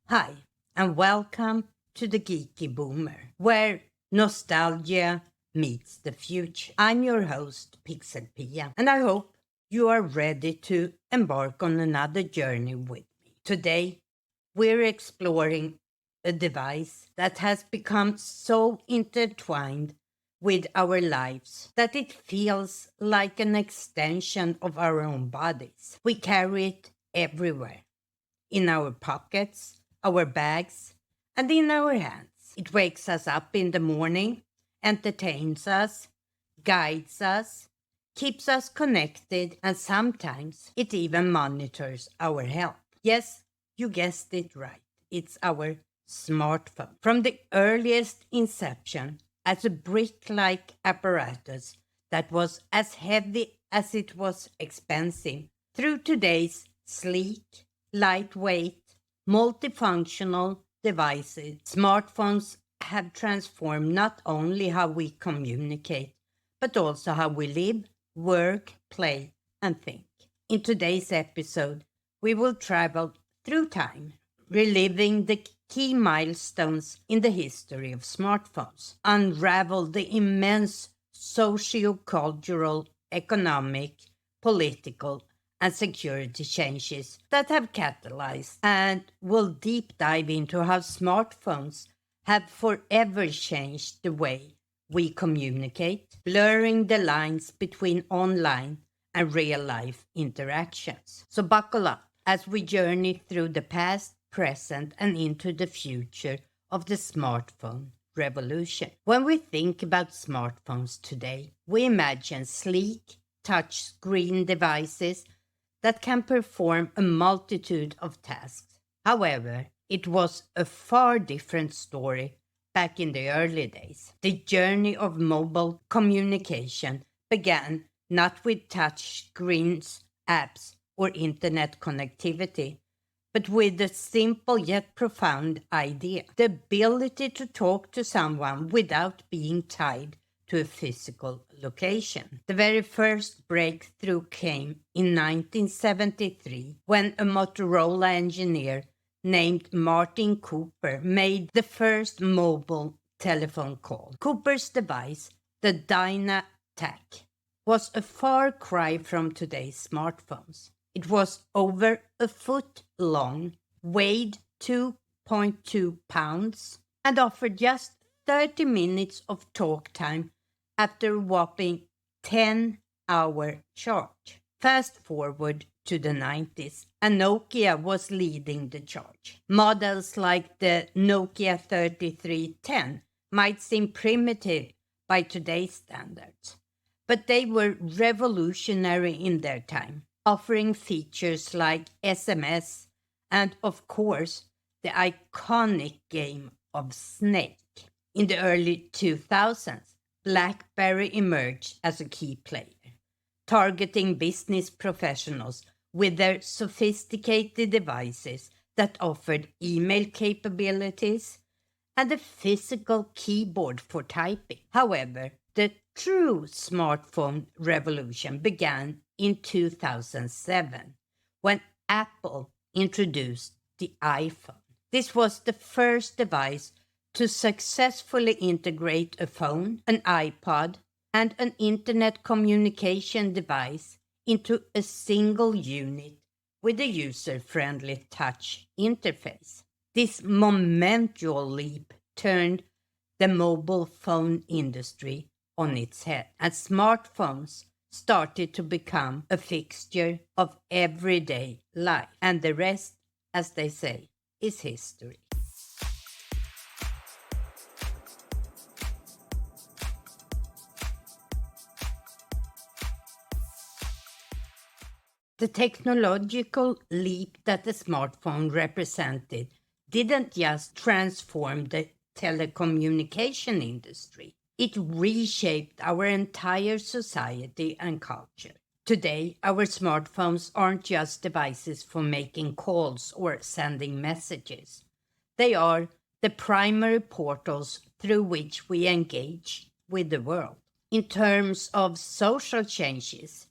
Hi, and welcome to the Geeky Boomer, where nostalgia meets the future. I'm your host, Pixel Pia, and I hope you are ready to embark on another journey with me. Today, we're exploring a device that has become so intertwined with our lives that it feels like an extension of our own bodies. We carry it everywhere in our pockets, our bags, and in our hands. It wakes us up in the morning, entertains us, guides us, keeps us connected, and sometimes it even monitors our health. Yes, you guessed it right. It's our smartphone. From the earliest inception as a brick like apparatus that was as heavy as it was expensive, through today's sleek, lightweight, multifunctional devices, smartphones have transformed not only how we communicate, but also how we live, work, play, and think. In today's episode, we will travel through time, reliving the key milestones in the history of smartphones, unravel the immense socio-cultural, economic, political, and security changes that have catalyzed, and will deep dive into how smartphones have forever changed the way we communicate, blurring the lines between online and real life interactions. So buckle up as we journey through the past, present, and into the future of the smartphone revolution. When we think about smartphones today, we imagine sleek, touchscreen devices that can perform a multitude of tasks. However, it was a far different story back in the early days. The journey of mobile communication began not with touch screens, apps, or internet connectivity, but with a simple yet profound idea: the ability to talk to someone without being tied to a physical location. The very first breakthrough came in 1973 when a Motorola engineer named Martin Cooper made the first mobile telephone call. Cooper's device, the Dynatac, was a far cry from today's smartphones. It was over a foot long, weighed 2.2 pounds, and offered just 30 minutes of talk time after a whopping 10-hour charge. Fast forward to the 90s, and Nokia was leading the charge. Models like the Nokia 3310 might seem primitive by today's standards, but they were revolutionary in their time, offering features like SMS and, of course, the iconic game of Snake. In the early 2000s, BlackBerry emerged as a key player, targeting business professionals with their sophisticated devices that offered email capabilities and a physical keyboard for typing. However, the true smartphone revolution began in 2007 when Apple introduced the iPhone. This was the first device to successfully integrate a phone, an iPod, and an internet communication device into a single unit with a user-friendly touch interface. This monumental leap turned the mobile phone industry on its head, and smartphones started to become a fixture of everyday life. And the rest, as they say, is history. The technological leap that the smartphone represented didn't just transform the telecommunication industry. It reshaped our entire society and culture. Today, our smartphones aren't just devices for making calls or sending messages. They are the primary portals through which we engage with the world. In terms of social changes,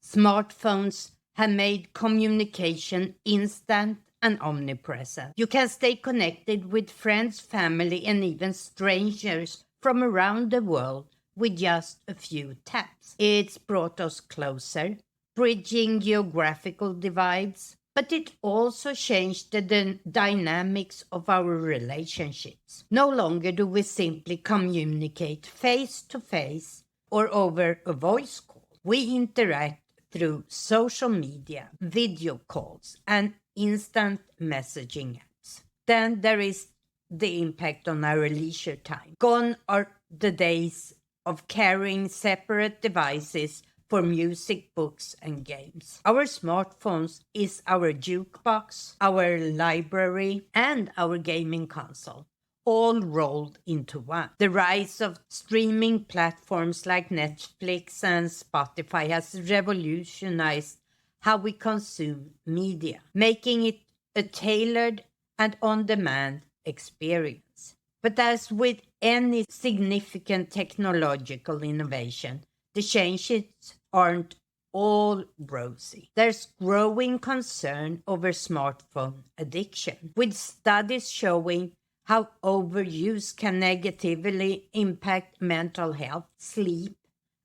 smartphones have made communication instant and omnipresent. You can stay connected with friends, family, and even strangers from around the world with just a few taps. It's brought us closer, bridging geographical divides, but it also changed the dynamics of our relationships. No longer do we simply communicate face to face or over a voice call. We interact through social media, video calls, and instant messaging apps. Then there is the impact on our leisure time. Gone are the days of carrying separate devices for music, books, and games. Our smartphones is our jukebox, our library, and our gaming console, all rolled into one. The rise of streaming platforms like Netflix and Spotify has revolutionized how we consume media, making it a tailored and on-demand experience. But as with any significant technological innovation, the changes aren't all rosy. There's growing concern over smartphone addiction, with studies showing how overuse can negatively impact mental health, sleep,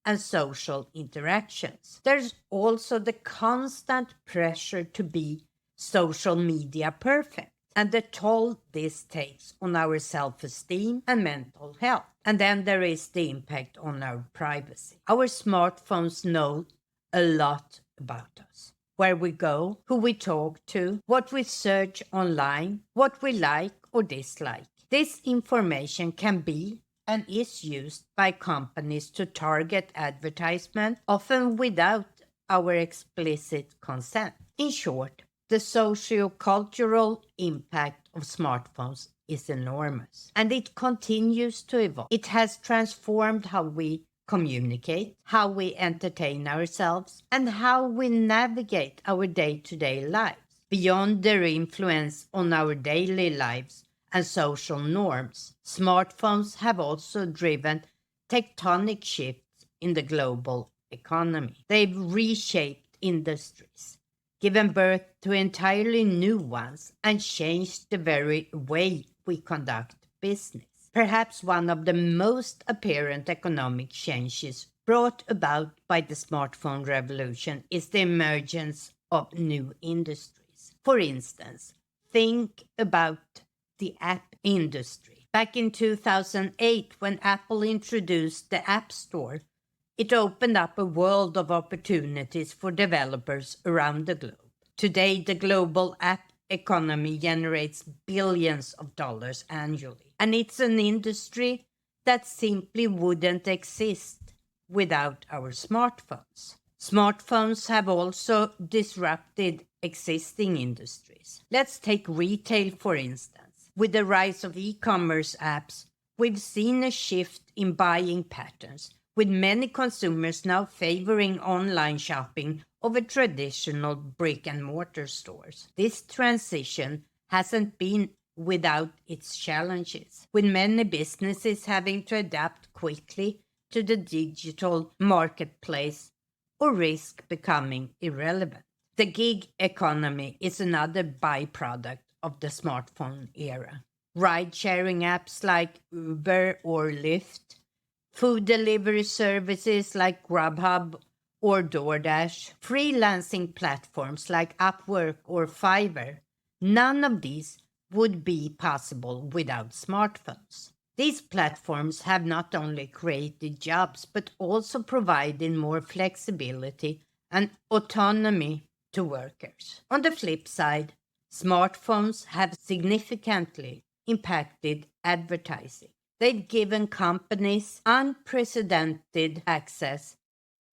and social interactions. There's also the constant pressure to be social media perfect, and the toll this takes on our self-esteem and mental health. And then there is the impact on our privacy. Our smartphones know a lot about us. Where we go, who we talk to, what we search online, what we like or dislike. This information can be and is used by companies to target advertisement, often without our explicit consent. In short, the socio-cultural impact of smartphones is enormous, and it continues to evolve. It has transformed how we communicate, how we entertain ourselves, and how we navigate our day-to-day lives. Beyond their influence on our daily lives and social norms, smartphones have also driven tectonic shifts in the global economy. They've reshaped industries, given birth to entirely new ones, and changed the very way we conduct business. Perhaps one of the most apparent economic changes brought about by the smartphone revolution is the emergence of new industries. For instance, think about the app industry. Back in 2008, when Apple introduced the App Store, it opened up a world of opportunities for developers around the globe. Today, the global app economy generates billions of dollars annually, and it's an industry that simply wouldn't exist without our smartphones. Smartphones have also disrupted existing industries. Let's take retail, for instance. With the rise of e-commerce apps, we've seen a shift in buying patterns, with many consumers now favoring online shopping over traditional brick-and-mortar stores. This transition hasn't been without its challenges, with many businesses having to adapt quickly to the digital marketplace or risk becoming irrelevant. The gig economy is another byproduct of the smartphone era. Ride-sharing apps like Uber or Lyft, food delivery services like Grubhub or DoorDash, freelancing platforms like Upwork or Fiverr, none of these would be possible without smartphones. These platforms have not only created jobs, but also provided more flexibility and autonomy to workers. On the flip side, smartphones have significantly impacted advertising. They've given companies unprecedented access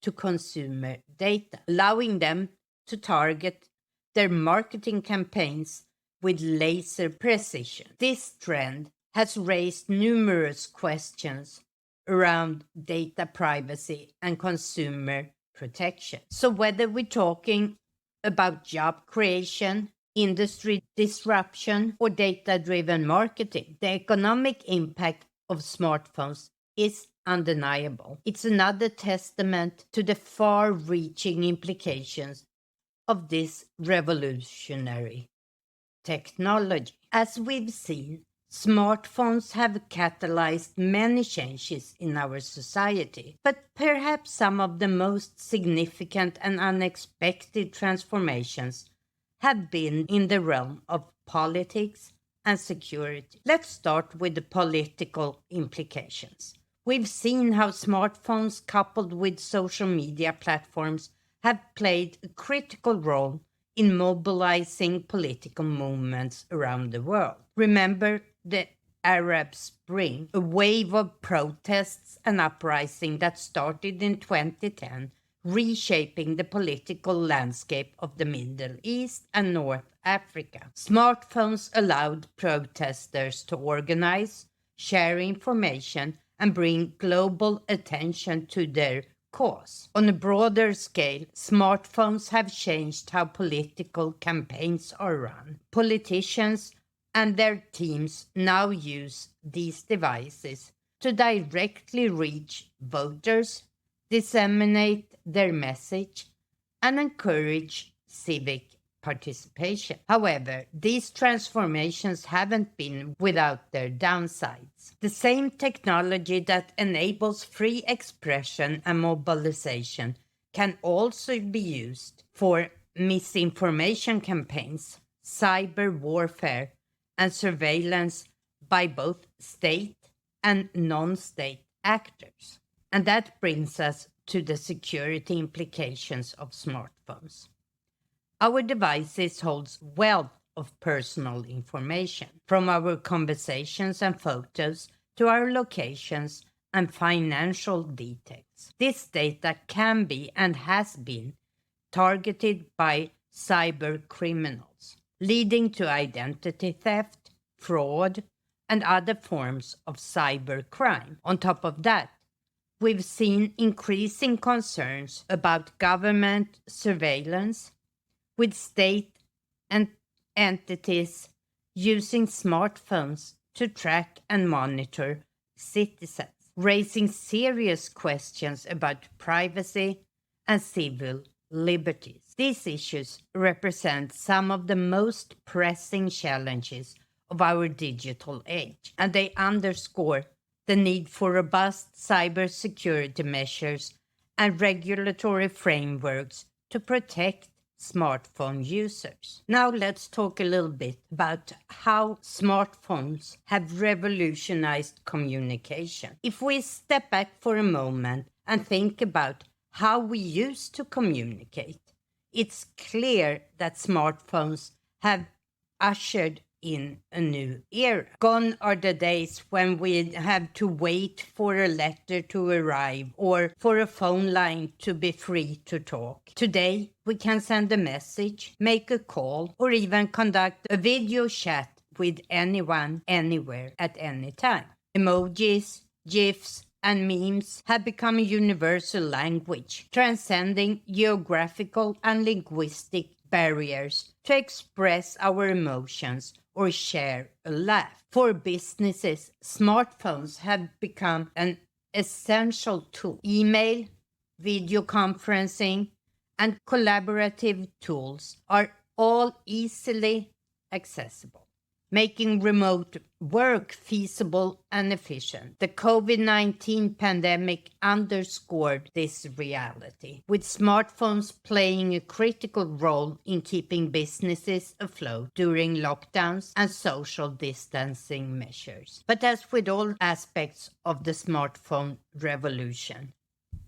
to consumer data, allowing them to target their marketing campaigns with laser precision. This trend has raised numerous questions around data privacy and consumer protection. So whether we're talking about job creation, industry disruption, or data-driven marketing, the economic impact of smartphones is undeniable. It's another testament to the far-reaching implications of this revolutionary technology. As we've seen, smartphones have catalyzed many changes in our society, but perhaps some of the most significant and unexpected transformations have been in the realm of politics and security. Let's start with the political implications. We've seen how smartphones coupled with social media platforms have played a critical role in mobilizing political movements around the world. Remember the Arab Spring, a wave of protests and uprising that started in 2010, reshaping the political landscape of the Middle East and North Africa. Smartphones allowed protesters to organize, share information, and bring global attention to their cause. On a broader scale, smartphones have changed how political campaigns are run. Politicians and their teams now use these devices to directly reach voters, disseminate their message, and encourage civic participation. However, these transformations haven't been without their downsides. The same technology that enables free expression and mobilization can also be used for misinformation campaigns, cyber warfare, and surveillance by both state and non-state actors. And that brings us to the security implications of smartphones. Our devices hold wealth of personal information, from our conversations and photos to our locations and financial details. This data can be and has been targeted by cyber criminals, leading to identity theft, fraud, and other forms of cyber crime. On top of that, we've seen increasing concerns about government surveillance, with state and entities using smartphones to track and monitor citizens, raising serious questions about privacy and civil liberties. These issues represent some of the most pressing challenges of our digital age, and they underscore the need for robust cybersecurity measures and regulatory frameworks to protect smartphone users. Now let's talk a little bit about how smartphones have revolutionized communication. If we step back for a moment and think about how we used to communicate, it's clear that smartphones have ushered in a new era. Gone are the days when we have to wait for a letter to arrive or for a phone line to be free to talk. Today, we can send a message, make a call, or even conduct a video chat with anyone, anywhere, at any time. Emojis, GIFs, and memes have become a universal language, transcending geographical and linguistic barriers to express our emotions or share a laugh. For businesses, smartphones have become an essential tool. Email, video conferencing, and collaborative tools are all easily accessible, making remote work feasible and efficient. The COVID-19 pandemic underscored this reality, with smartphones playing a critical role in keeping businesses afloat during lockdowns and social distancing measures. But as with all aspects of the smartphone revolution,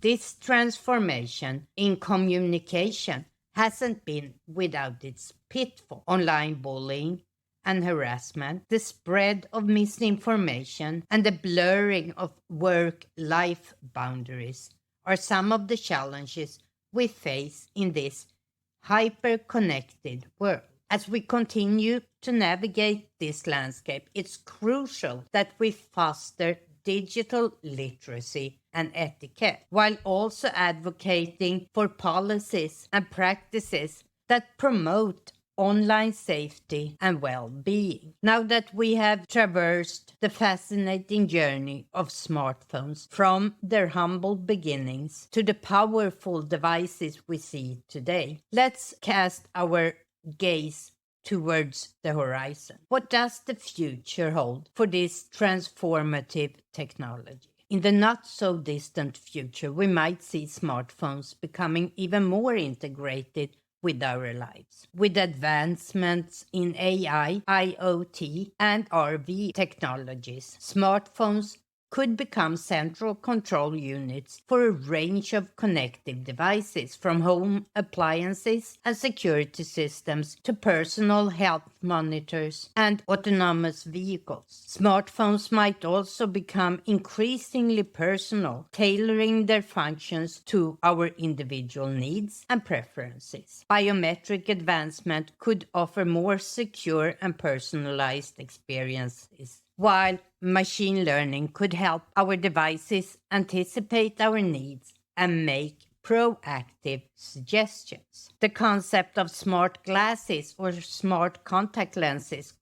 this transformation in communication hasn't been without its pitfall. Online bullying and harassment, the spread of misinformation, and the blurring of work-life boundaries are some of the challenges we face in this hyper-connected world. As we continue to navigate this landscape, it's crucial that we foster digital literacy and etiquette, while also advocating for policies and practices that promote online safety and well-being. Now that we have traversed the fascinating journey of smartphones from their humble beginnings to the powerful devices we see today, let's cast our gaze towards the horizon. What does the future hold for this transformative technology? In the not-so-distant future, we might see smartphones becoming even more integrated with our lives. With advancements in AI, IoT, and RV technologies, smartphones could become central control units for a range of connected devices, from home appliances and security systems to personal health monitors and autonomous vehicles. Smartphones might also become increasingly personal, tailoring their functions to our individual needs and preferences. Biometric advancement could offer more secure and personalized experiences, while machine learning could help our devices anticipate our needs and make proactive suggestions. The concept of smart glasses or smart contact lenses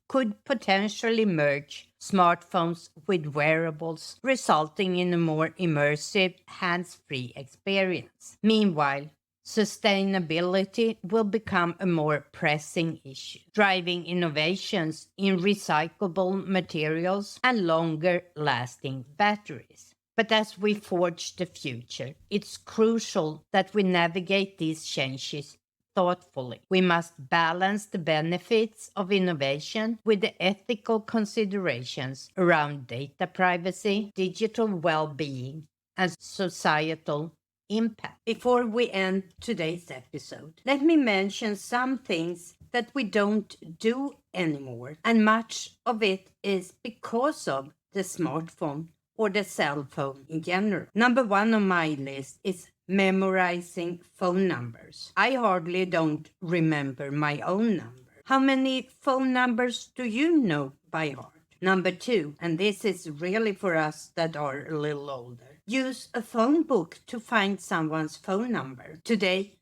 could potentially merge smartphones with wearables, resulting in a more immersive, hands-free experience. Meanwhile, sustainability will become a more pressing issue, driving innovations in recyclable materials and longer-lasting batteries. But as we forge the future, it's crucial that we navigate these changes thoughtfully. We must balance the benefits of innovation with the ethical considerations around data privacy, digital well-being, and societal impact. Before we end today's episode, let me mention some things that we don't do anymore, and much of it is because of the smartphone or the cell phone in general. Number one on my list is memorizing phone numbers. I hardly don't remember my own number. How many phone numbers do you know by heart? Number two, and this is really for us that are a little older, use a phone book to find someone's phone number. Today,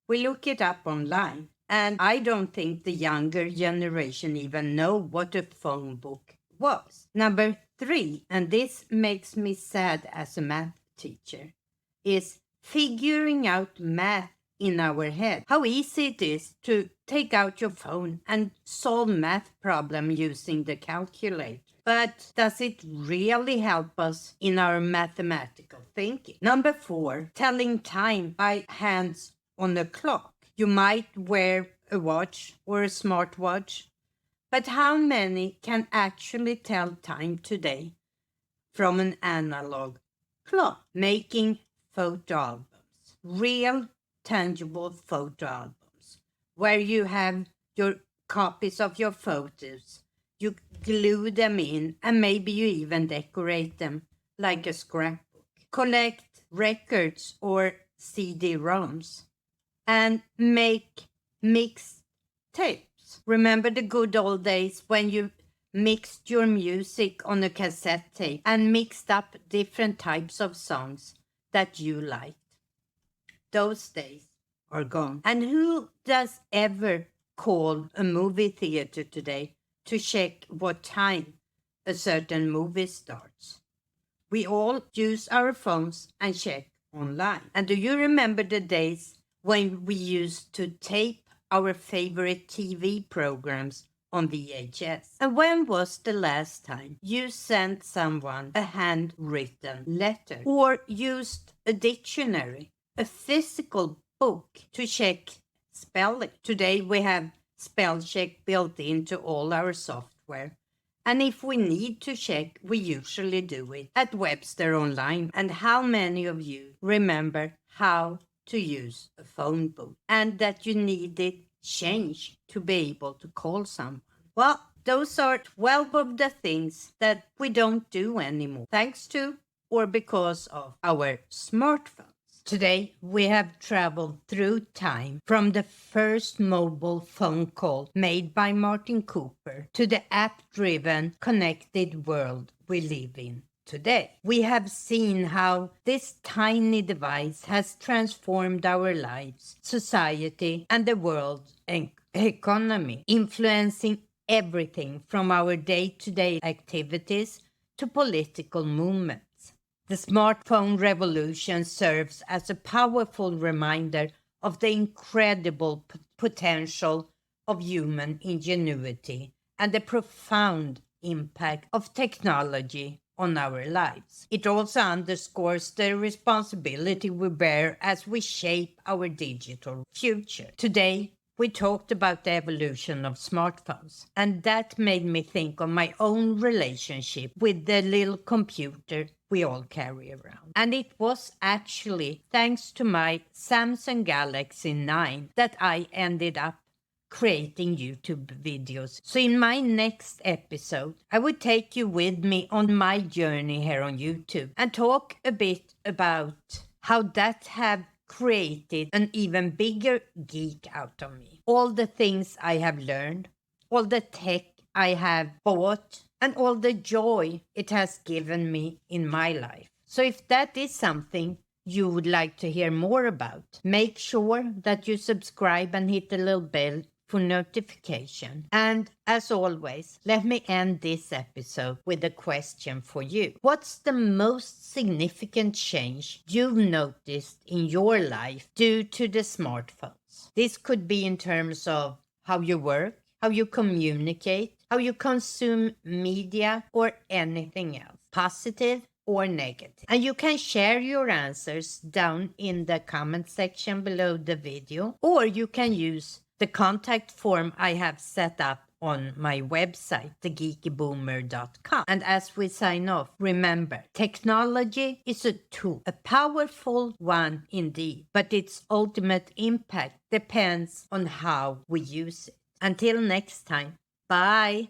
we look it up online, and I don't think the younger generation even know what a phone book was. Number three, and this makes me sad as a math teacher, is figuring out math in our head. How easy it is to take out your phone and solve math problem using the calculator. But does it really help us in our mathematical thinking? Number four, telling time by hands on a clock. You might wear a watch or a smartwatch, but how many can actually tell time today from an analog clock? Making photo albums, real tangible photo albums, where you have your copies of your photos, you glue them in, and maybe you even decorate them like a scrapbook. Collect records or CD-ROMs and make mixed tapes. Remember the good old days when you mixed your music on a cassette tape and mixed up different types of songs that you liked? Those days are gone. And who does ever call a movie theater today to check what time a certain movie starts? We all use our phones and check online. And do you remember the days when we used to tape our favorite TV programs on VHS? And when was the last time you sent someone a handwritten letter or used a dictionary, a physical book, to check spelling? Today we have spell check built into all our software. And if we need to check, we usually do it at Webster Online. And how many of you remember how to use a phone book and that you needed change to be able to call someone? Well, those are 12 of the things that we don't do anymore, thanks to or because of our smartphones. Today, we have traveled through time from the first mobile phone call made by Martin Cooper to the app-driven, connected world we live in today. We have seen how this tiny device has transformed our lives, society, and the world and economy, influencing everything from our day-to-day activities to political movements. The smartphone revolution serves as a powerful reminder of the incredible potential of human ingenuity and the profound impact of technology on our lives. It also underscores the responsibility we bear as we shape our digital future. Today, we talked about the evolution of smartphones, and that made me think of my own relationship with the little computer we all carry around. And it was actually thanks to my Samsung Galaxy 9 that I ended up creating YouTube videos. So in my next episode, I will take you with me on my journey here on YouTube and talk a bit about how that have created an even bigger geek out of me. All the things I have learned, all the tech I have bought, and all the joy it has given me in my life. So if that is something you would like to hear more about, make sure that you subscribe and hit the little bell for notification. And as always, let me end this episode with a question for you. What's the most significant change you've noticed in your life due to the smartphones? This could be in terms of how you work, how you communicate, how you consume media, or anything else, positive or negative. And you can share your answers down in the comment section below the video, or you can use the contact form I have set up on my website, thegeekyboomer.com. And as we sign off, remember, technology is a tool, a powerful one indeed, but its ultimate impact depends on how we use it. Until next time, bye.